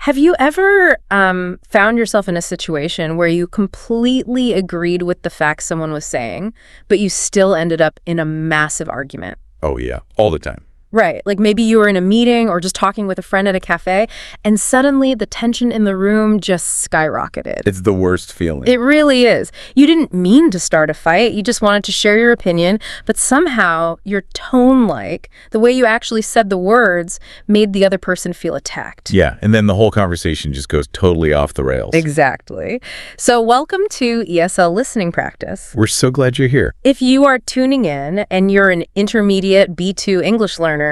Have you ever found yourself in a situation where you completely agreed with the facts someone was saying, but you still ended up in a massive argument? Oh, yeah. All the time. Right. Like maybe you were in a meeting or just talking with a friend at a cafe, and suddenly the tension in the room just skyrocketed. It's the worst feeling. It really is. You didn't mean to start a fight. You just wanted to share your opinion, but somehow your tone, like the way you actually said the words, made the other person feel attacked. Yeah, and then the whole conversation just goes totally off the rails. Exactly. So welcome to ESL Listening Practice. We're so glad you're here. If you are tuning in and you're an intermediate B2 English learner,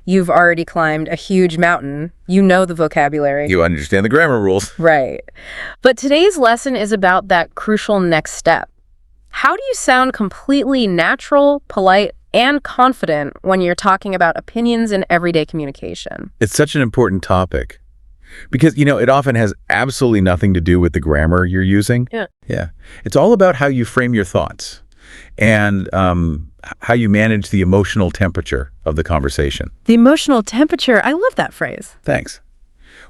you've already climbed a huge mountain. You know the vocabulary. You understand the grammar rules. Right. But today's lesson is about that crucial next step. How do you sound completely natural, polite, and confident when you're talking about opinions in everyday communication? It's such an important topic because, it often has absolutely nothing to do with the grammar you're using. Yeah. It's all about how you frame your thoughts and how you manage the emotional temperature of the conversation. The emotional temperature, I love that phrase. Thanks.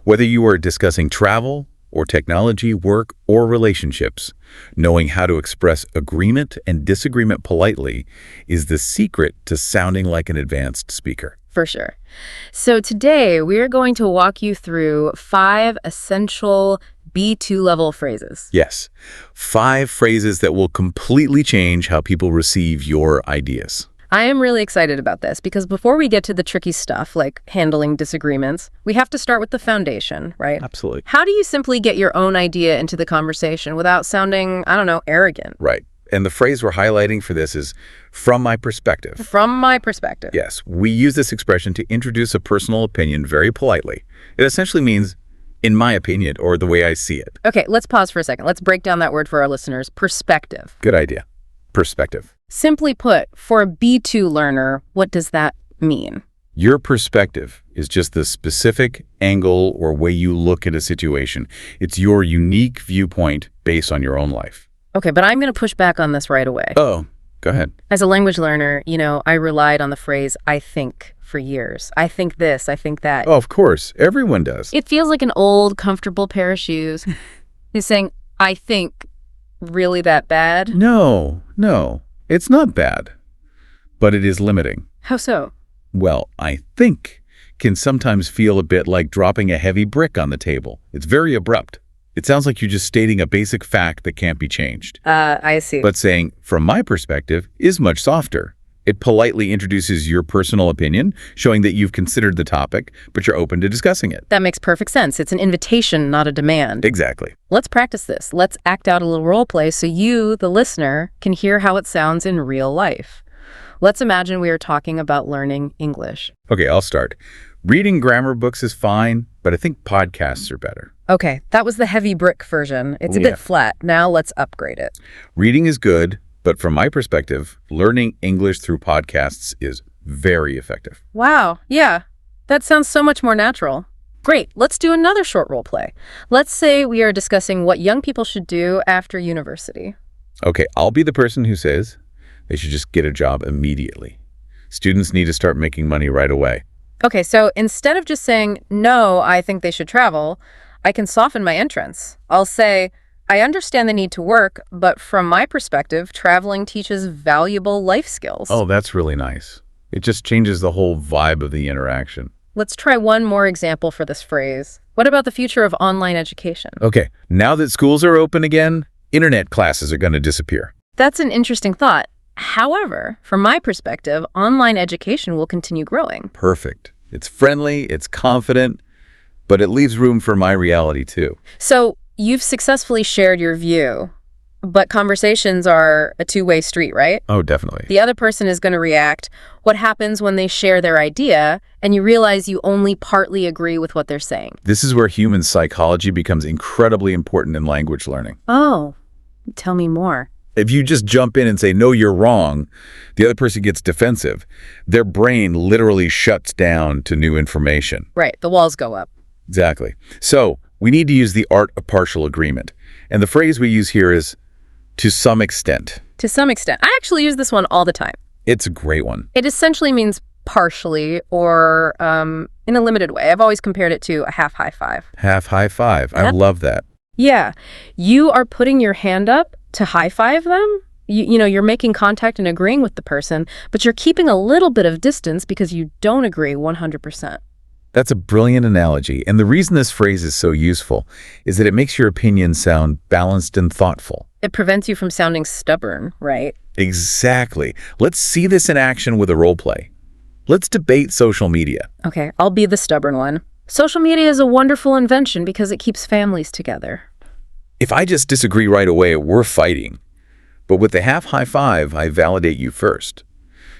Whether you are discussing travel or technology, work, or relationships, knowing how to express agreement and disagreement politely is the secret to sounding like an advanced speaker. For sure. So today we are going to walk you through 5 essential B2 level phrases. Yes, 5 phrases that will completely change how people receive your ideas. I am really excited about this because before we get to the tricky stuff like handling disagreements, we have to start with the foundation, right? Absolutely. How do you simply get your own idea into the conversation without sounding, arrogant? Right. And the phrase we're highlighting for this is from my perspective. From my perspective. Yes, we use this expression to introduce a personal opinion very politely. It essentially means in my opinion, or the way I see it. Okay, let's pause for a second. Let's break down that word for our listeners. Perspective. Good idea. Perspective. Simply put, for a B2 learner, what does that mean? Your perspective is just the specific angle or way you look at a situation. It's your unique viewpoint based on your own life. Okay, but I'm going to push back on this right away. Oh, go ahead. As a language learner, I relied on the phrase, I think, for years. I think this, I think that. Oh, of course. Everyone does. It feels like an old, comfortable pair of shoes. He's saying, I think, really that bad? No. It's not bad. But it is limiting. How so? Well, I think can sometimes feel a bit like dropping a heavy brick on the table. It's very abrupt. It sounds like you're just stating a basic fact that can't be changed. I see. But saying, from my perspective, is much softer. It politely introduces your personal opinion, showing that you've considered the topic, but you're open to discussing it. That makes perfect sense. It's an invitation, not a demand. Exactly. Let's practice this. Let's act out a little role play so you, the listener, can hear how it sounds in real life. Let's imagine we are talking about learning English. Okay, I'll start. Reading grammar books is fine, but I think podcasts are better. Okay, that was the heavy brick version. It's a bit flat. Now let's upgrade it. Reading is good, but from my perspective, learning English through podcasts is very effective. Wow, yeah, that sounds so much more natural. Great, let's do another short role play. Let's say we are discussing what young people should do after university. Okay, I'll be the person who says they should just get a job immediately. Students need to start making money right away. Okay, so instead of just saying, no, I think they should travel, I can soften my entrance. I'll say, I understand the need to work, but from my perspective, traveling teaches valuable life skills. Oh, that's really nice. It just changes the whole vibe of the interaction. Let's try one more example for this phrase. What about the future of online education? Okay, now that schools are open again, internet classes are going to disappear. That's an interesting thought. However, from my perspective, online education will continue growing. Perfect. It's friendly, it's confident, but it leaves room for my reality too. So you've successfully shared your view, but conversations are a two-way street, right? Oh, definitely. The other person is going to react. What happens when they share their idea and you realize you only partly agree with what they're saying? This is where human psychology becomes incredibly important in language learning. Oh, tell me more. If you just jump in and say, no, you're wrong, the other person gets defensive. Their brain literally shuts down to new information. Right, the walls go up. Exactly. So we need to use the art of partial agreement. And the phrase we use here is to some extent. To some extent. I actually use this one all the time. It's a great one. It essentially means partially or in a limited way. I've always compared it to a half high five. Half high five. I Yep. love that. Yeah. You are putting your hand up to high five them. You're making contact and agreeing with the person, but you're keeping a little bit of distance because you don't agree 100%. That's a brilliant analogy. And the reason this phrase is so useful is that it makes your opinion sound balanced and thoughtful. It prevents you from sounding stubborn, right? Exactly. Let's see this in action with a role play. Let's debate social media. Okay, I'll be the stubborn one. Social media is a wonderful invention because it keeps families together. If I just disagree right away, we're fighting. But with the half high five, I validate you first.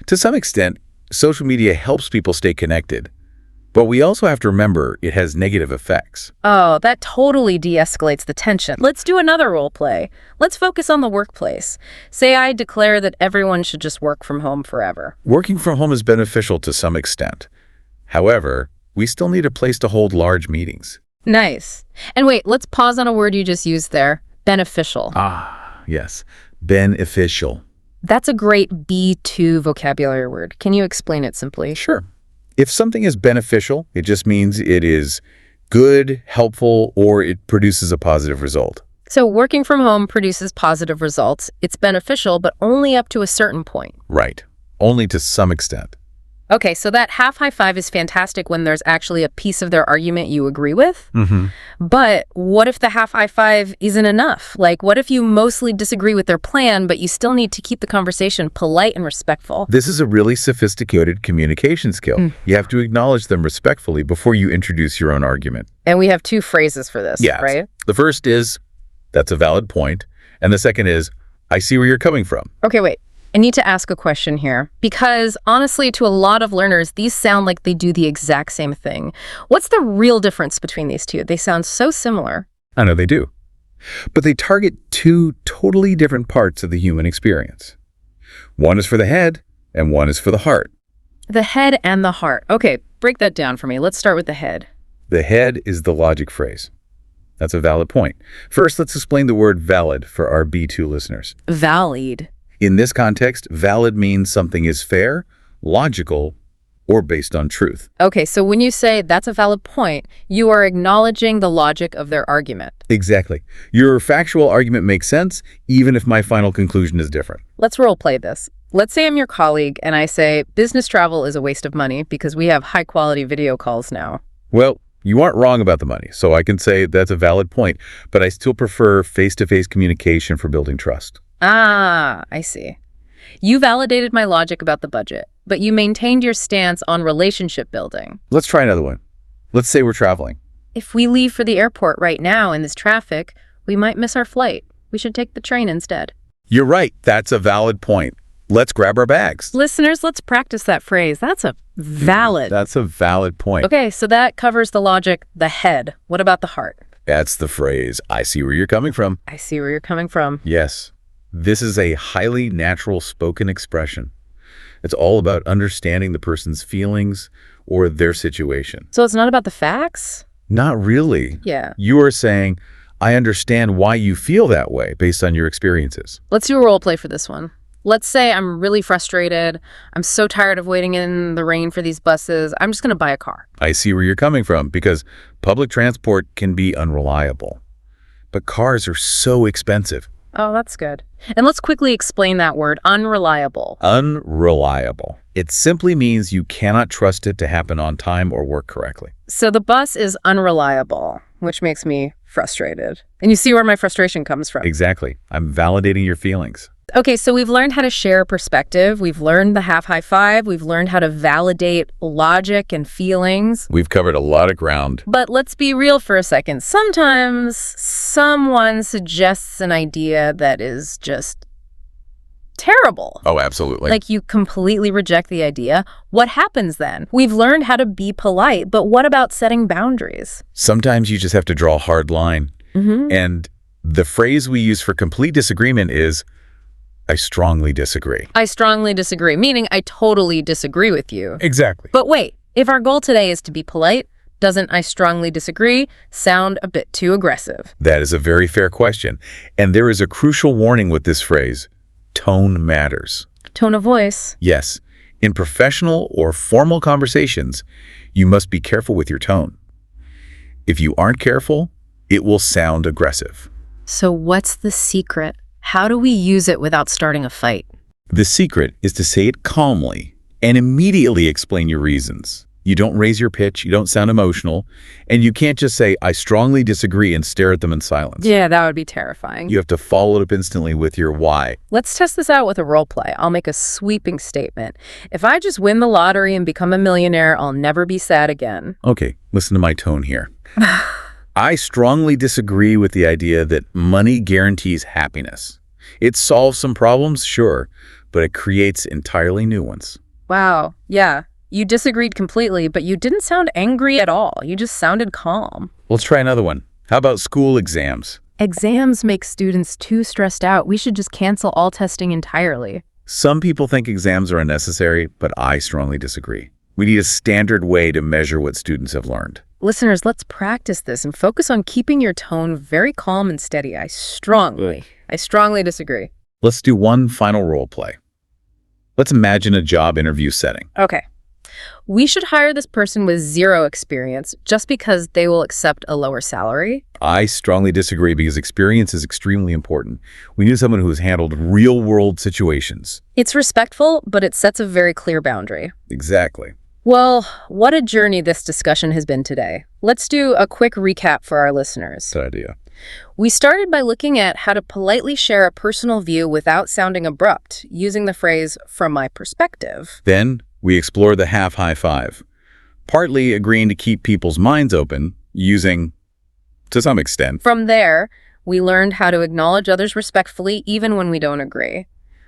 To some extent, social media helps people stay connected. But we also have to remember it has negative effects. Oh, that totally de-escalates the tension. Let's do another role play. Let's focus on the workplace. Say I declare that everyone should just work from home forever. Working from home is beneficial to some extent. However, we still need a place to hold large meetings. Nice. And wait, let's pause on a word you just used there. Beneficial. Yes, beneficial. That's a great B2 vocabulary word. Can you explain it simply? Sure. If something is beneficial, it just means it is good, helpful, or it produces a positive result. So working from home produces positive results. It's beneficial, but only up to a certain point. Right. Only to some extent. Okay, so that half high five is fantastic when there's actually a piece of their argument you agree with. But what if the half high five isn't enough? Like, what if you mostly disagree with their plan, but you still need to keep the conversation polite and respectful? This is a really sophisticated communication skill. You have to acknowledge them respectfully before you introduce your own argument. And we have two phrases for this, right? The first is, that's a valid point. And the second is, I see where you're coming from. Okay, wait. I need to ask a question here, because honestly, to a lot of learners, these sound like they do the exact same thing. What's the real difference between these two? They sound so similar. I know they do. But they target two totally different parts of the human experience. One is for the head, and one is for the heart. The head and the heart. Okay, break that down for me. Let's start with the head. The head is the logic phrase. That's a valid point. First, let's explain the word valid for our B2 listeners. Valid. In this context, valid means something is fair, logical, or based on truth. Okay, so when you say that's a valid point, you are acknowledging the logic of their argument. Exactly. Your factual argument makes sense, even if my final conclusion is different. Let's role play this. Let's say I'm your colleague and I say business travel is a waste of money because we have high quality video calls now. Well, you aren't wrong about the money, so I can say that's a valid point, but I still prefer face-to-face communication for building trust. I see. You validated my logic about the budget, but you maintained your stance on relationship building. Let's try another one. Let's say we're traveling. If we leave for the airport right now in this traffic, we might miss our flight. We should take the train instead. You're right. That's a valid point. Let's grab our bags. Listeners, let's practice that phrase. That's a valid. That's a valid point. Okay, so that covers the logic, the head. What about the heart? That's the phrase, I see where you're coming from. I see where you're coming from. Yes. This is a highly natural spoken expression. It's all about understanding the person's feelings or their situation. So it's not about the facts? Not really. Yeah. You are saying, I understand why you feel that way based on your experiences. Let's do a role play for this one. Let's say I'm really frustrated. I'm so tired of waiting in the rain for these buses. I'm just going to buy a car. I see where you're coming from because public transport can be unreliable. But cars are so expensive. Oh, that's good. And let's quickly explain that word, unreliable. Unreliable. It simply means you cannot trust it to happen on time or work correctly. So the bus is unreliable, which makes me frustrated. And you see where my frustration comes from. Exactly. I'm validating your feelings. Okay, so we've learned how to share a perspective. We've learned the half high five. We've learned how to validate logic and feelings. We've covered a lot of ground. But let's be real for a second. Sometimes someone suggests an idea that is just terrible. Oh, absolutely. Like you completely reject the idea. What happens then? We've learned how to be polite, but what about setting boundaries? Sometimes you just have to draw a hard line. And the phrase we use for complete disagreement is, I strongly disagree. I strongly disagree, meaning I totally disagree with you. Exactly. But wait, if our goal today is to be polite, doesn't I strongly disagree sound a bit too aggressive? That is a very fair question. And there is a crucial warning with this phrase. Tone matters. Tone of voice. Yes. In professional or formal conversations, You must be careful with your tone. If you aren't careful, it will sound aggressive. So what's the secret? How do we use it without starting a fight? The secret is to say it calmly and immediately explain your reasons. You don't raise your pitch, you don't sound emotional, and you can't just say, I strongly disagree and stare at them in silence. Yeah, that would be terrifying. You have to follow it up instantly with your why. Let's test this out with a role play. I'll make a sweeping statement. If I just win the lottery and become a millionaire, I'll never be sad again. Okay, listen to my tone here. I strongly disagree with the idea that money guarantees happiness. It solves some problems, sure, but it creates entirely new ones. Wow, yeah. You disagreed completely, but you didn't sound angry at all. You just sounded calm. Let's try another one. How about school exams? Exams make students too stressed out. We should just cancel all testing entirely. Some people think exams are unnecessary, but I strongly disagree. We need a standard way to measure what students have learned. Listeners, let's practice this and focus on keeping your tone very calm and steady. I strongly disagree. Let's do one final role play. Let's imagine a job interview setting. Okay. We should hire this person with zero experience just because they will accept a lower salary. I strongly disagree because experience is extremely important. We need someone who has handled real-world situations. It's respectful, but it sets a very clear boundary. Exactly. Well, what a journey this discussion has been today. Let's do a quick recap for our listeners. Good idea. We started by looking at how to politely share a personal view without sounding abrupt, using the phrase, from my perspective. Then we explored the half high five, partly agreeing to keep people's minds open, using, to some extent. From there, we learned how to acknowledge others respectfully even when we don't agree.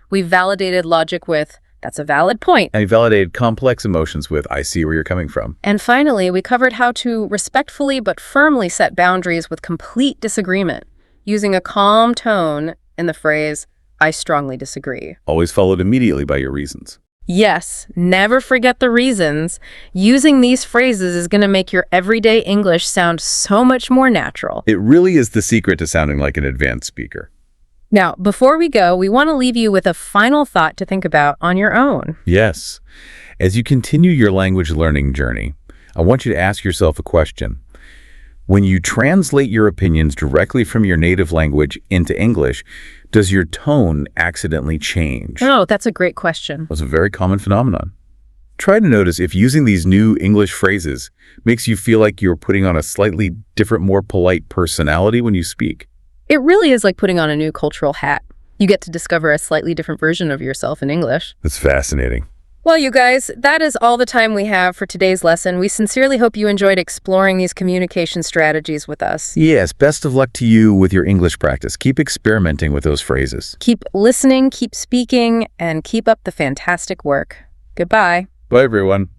We validated logic with, that's a valid point. And we validated complex emotions with, I see where you're coming from. And finally, we covered how to respectfully but firmly set boundaries with complete disagreement, using a calm tone in the phrase, I strongly disagree. Always followed immediately by your reasons. Yes, never forget the reasons. Using these phrases is going to make your everyday English sound so much more natural. It really is the secret to sounding like an advanced speaker. Now, before we go, we want to leave you with a final thought to think about on your own. Yes. As you continue your language learning journey, I want you to ask yourself a question. When you translate your opinions directly from your native language into English, does your tone accidentally change? Oh, that's a great question. It's a very common phenomenon. Try to notice if using these new English phrases makes you feel like you're putting on a slightly different, more polite personality when you speak. It really is like putting on a new cultural hat. You get to discover a slightly different version of yourself in English. That's fascinating. Well, you guys, that is all the time we have for today's lesson. We sincerely hope you enjoyed exploring these communication strategies with us. Yes, best of luck to you with your English practice. Keep experimenting with those phrases. Keep listening, keep speaking, and keep up the fantastic work. Goodbye. Bye, everyone.